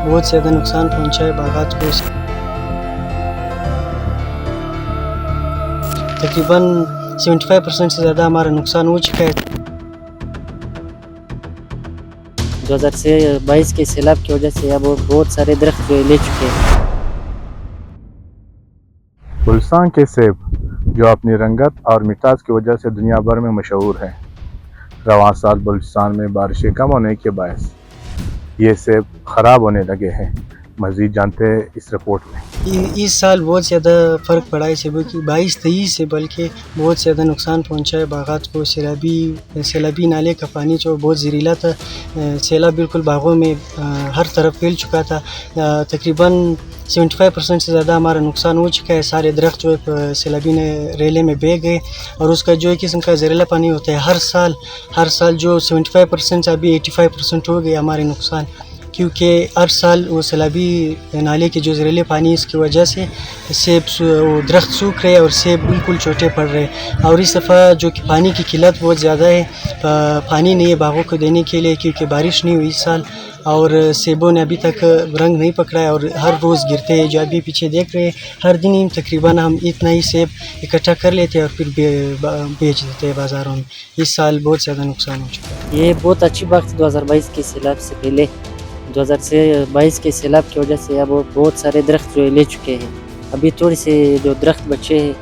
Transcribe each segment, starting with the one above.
بہت زیادہ نقصان پہنچا ہے باغات کو. تقریباً 75% سے زیادہ ہمارا نقصان ہو چکا ہے. 2022 کے سیلاب کی وجہ سے اب بہت سارے درخت جو لے چکے ہیں. بلوچستان کے سیب جو اپنی رنگت اور مٹھاس کی وجہ سے دنیا بھر میں مشہور ہیں. رواں سال بلوچستان میں بارشیں کم ہونے کے باعث یہ سیب خراب ہونے لگے ہیں. مزید جانتے ہیں اس رپورٹ میں. اس سال بہت زیادہ فرق پڑا ہے سیبوں کی. 22-23 سے بلکہ بہت زیادہ نقصان پہنچا ہے باغات کو. سیلابی نالے کا پانی جو بہت زہریلا تھا. سیلاب بالکل باغوں میں ہر طرف پھیل چکا تھا. تقریباً 75% سے زیادہ ہمارا نقصان ہو چکا ہے. سارے درخت جو سیلابی ریلے میں بہہ گئے اور اس کا جو ایک قسم کا زہریلا پانی ہوتا ہے. ہر سال جو 75% سے ابھی 85% ہو گیا ہمارے نقصان. کیونکہ ہر سال وہ سیلابی نالے کے جو زہریلے پانی اس کی وجہ سے سیب درخت سوکھ رہے اور سیب بالکل چھوٹے پڑ رہے. اور اس دفعہ جو کہ پانی کی قلت بہت زیادہ ہے. پانی نہیں ہے باغوں کو دینے کے لیے کیونکہ بارش نہیں ہوئی اس سال اور سیبوں نے ابھی تک رنگ نہیں پکڑا ہے اور ہر روز گرتے ہیں. جو ابھی پیچھے دیکھ رہے ہیں ہر دن ہی تقریباً ہم اتنا ہی سیب اکٹھا کر لیتے اور پھر بیچ دیتے ہیں بازاروں میں. اس سال بہت زیادہ نقصان ہو چکا ہے. یہ بہت اچھی بات تھی 2022 کے سیلاب سے پہلے. 2022 کے سیلاب کی وجہ سے اب بہت سارے درخت جو لے چکے ہیں. ابھی تھوڑے سے جو درخت بچے ہیں.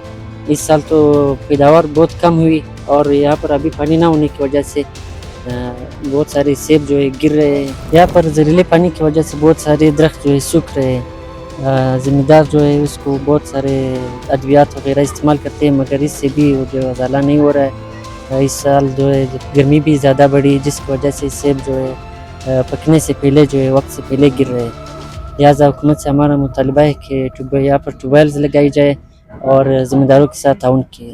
اس سال تو پیداوار بہت کم ہوئی اور یہاں پر ابھی پانی نہ ہونے کی وجہ سے بہت سارے سیب جو ہے گر رہے ہیں. یہاں پر زہریلے پانی کی وجہ سے بہت سارے درخت جو ہے سوکھ رہے ہیں. ذمہ دار جو ہے اس کو بہت سارے ادویات وغیرہ استعمال کرتے ہیں مگر اس سے بھی جو ازالہ نہیں ہو رہا ہے. اس سال جو ہے گرمی بھی زیادہ بڑھی جس کی وجہ سے سیب جو ہے پکنے سے پہلے جو ہے وقت سے پہلے گر رہے ہیں. لہٰذا حکومت سے ہمارا مطالبہ ہے کہ یہاں پر ٹیوب ویلز لگائی جائے اور ذمہ داروں کے ساتھ تعاون کیے.